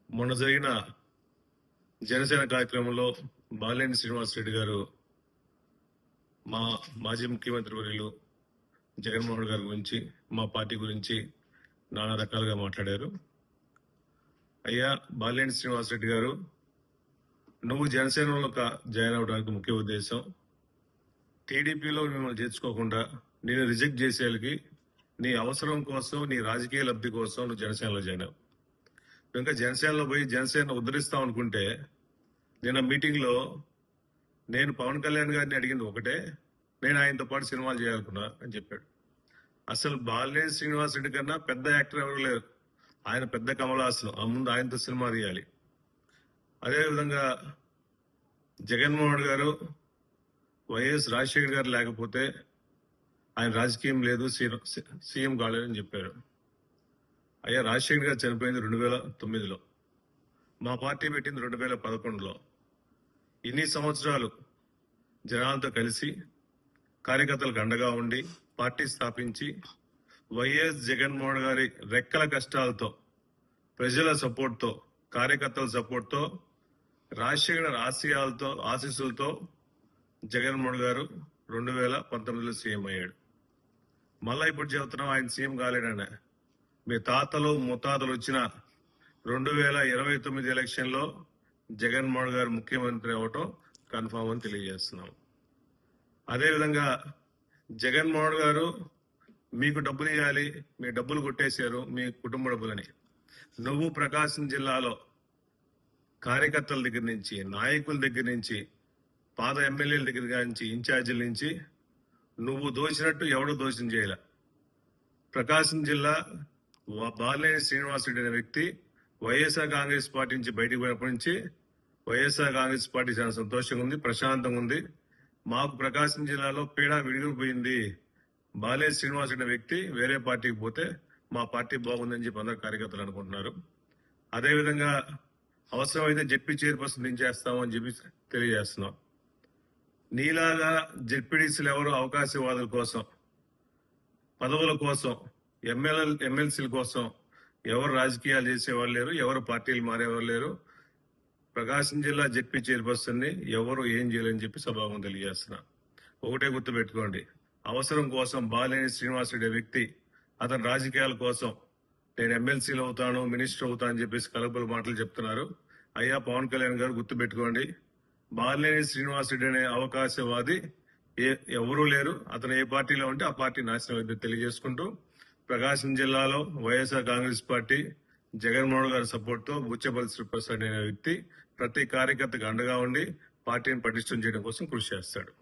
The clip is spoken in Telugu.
మొన్న జరిగిన జనసేన కార్యక్రమంలో బాలినేని శ్రీనివాసరెడ్డి గారు మా మాజీ ముఖ్యమంత్రి వర్యులు జగన్మోహన్ గారి గురించి, మా పార్టీ గురించి నానా రకాలుగా మాట్లాడారు. అయ్యా బాలినేని శ్రీనివాసరెడ్డి గారు, నువ్వు జనసేనలో జాయిన్ అవడానికి ముఖ్య ఉద్దేశం టీడీపీలో మిమ్మల్ని చేర్చుకోకుండా నేను రిజెక్ట్ చేసేళ్ళకి నీ అవసరం కోసం, నీ రాజకీయ లబ్ధి కోసం నువ్వు జనసేనలో జాయిన్ అవ్వు. ఇంకా జనసేనలో పోయి జనసేన ఉద్ధరిస్తాం అనుకుంటే, నిన్న మీటింగ్ లో నేను పవన్ కళ్యాణ్ గారిని అడిగింది ఒకటే, నేను ఆయనతో పాటు సినిమాలు చేయాలనుకున్నా అని చెప్పాడు. అసలు బాలినేని శ్రీనివాసరెడ్డి కన్నా పెద్ద యాక్టర్ ఎవరు లేరు. ఆయన పెద్ద కమలాసనం, ఆ ముందు ఆయనతో సినిమా తీయాలి. అదేవిధంగా జగన్మోహన్ గారు, వైఎస్ రాజశేఖర్ గారు లేకపోతే ఆయన రాజకీయం లేదు, సీఎం కాలేదని చెప్పారు. అయ్యా రాజశేఖర్ గారు చనిపోయింది 2009లో, మా పార్టీ పెట్టింది 2011లో. ఇన్ని సంవత్సరాలు జనాలతో కలిసి కార్యకర్తలకు అండగా ఉండి పార్టీ స్థాపించి వైఎస్ జగన్మోహన్ గారి రెక్కల కష్టాలతో, ప్రజల సపోర్ట్తో, కార్యకర్తల సపోర్ట్తో, రాజశేఖర్ ఆశీస్సులతో జగన్మోహన్ గారు 2019లో సీఎం అయ్యాడు. మళ్ళా ఇప్పుడు చెబుతున్నాం ఆయన సీఎం కాలేడనే. మీ తాతలు ముత్తాతలు వచ్చిన 2029 ఎలక్షన్ లో జగన్మోహన్ గారు ముఖ్యమంత్రి అవటం కన్ఫామ్ అని తెలియజేస్తున్నాం. అదేవిధంగా జగన్మోహన్ గారు మీకు డబ్బులు ఇవ్వాలి, మీ డబ్బులు కొట్టేశారు, మీ కుటుంబ డబ్బులని. నువ్వు ప్రకాశం జిల్లాలో కార్యకర్తల దగ్గర నుంచి, నాయకుల దగ్గర నుంచి, పాత ఎమ్మెల్యేల దగ్గర నుంచి, ఇన్ఛార్జీల నుంచి నువ్వు దోచినట్టు ఎవడో దోషం చేయాల. ప్రకాశం జిల్లా బాలినేని శ్రీనివాసరెడ్డి అనే వ్యక్తి వైఎస్ఆర్ కాంగ్రెస్ పార్టీ నుంచి బయటకు పోయినప్పటి నుంచి వైఎస్ఆర్ కాంగ్రెస్ పార్టీ చాలా సంతోషంగా ఉంది, ప్రశాంతంగా ఉంది. మాకు ప్రకాశం జిల్లాలో పీడ విడిగిపోయింది. బాలినేని శ్రీనివాసరెడ్డి అనే వ్యక్తి వేరే పార్టీకి పోతే మా పార్టీ బాగుందని చెప్పి అందరు కార్యకర్తలు అనుకుంటున్నారు. అదేవిధంగా అవసరమైతే జెడ్పీ చైర్పర్సన్ దించేస్తాము అని చెప్పి తెలియజేస్తున్నాం. నీలాగా జెడ్పీడీసీలు ఎవరు అవకాశవాదుల కోసం, పదవుల కోసం, ఎమ్మెల్సీల కోసం ఎవరు రాజకీయాలు చేసేవాళ్ళు లేరు, ఎవరు పార్టీలు మారేవారు లేరు. ప్రకాశం జిల్లా జెడ్పీ చైర్పర్సన్ ని ఎవరు ఏం చేయాలని చెప్పి సభాముఖంగా తెలియజేస్తున్నా. ఒకటే గుర్తుపెట్టుకోండి, అవసరం కోసం బాలినేని శ్రీనివాసరెడ్డి వ్యక్తి అతని రాజకీయాల కోసం నేను ఎమ్మెల్సీలు అవుతాను, మినిస్టర్ అవుతాను అని చెప్పేసి కలపల మాటలు చెప్తున్నారు. అయ్యా పవన్ కళ్యాణ్ గారు గుర్తుపెట్టుకోండి, బాలినేని శ్రీనివాసరెడ్డి అనే అవకాశవాది ఎవరూ లేరు. అతను ఏ పార్టీలో ఉంటే ఆ పార్టీ నాశనం అయితే తెలియజేసుకుంటూ, ప్రకాశం జిల్లాలో వైఎస్ఆర్ కాంగ్రెస్ పార్టీ జగన్మోహన్ గారి సపోర్ట్ తో బుచ్చపల్లి శ్రీప్రసాద్ అనే వ్యక్తి ప్రతి కార్యకర్తకు అండగా ఉండి పార్టీని పటిష్టం చేయడం కోసం కృషి చేస్తాడు.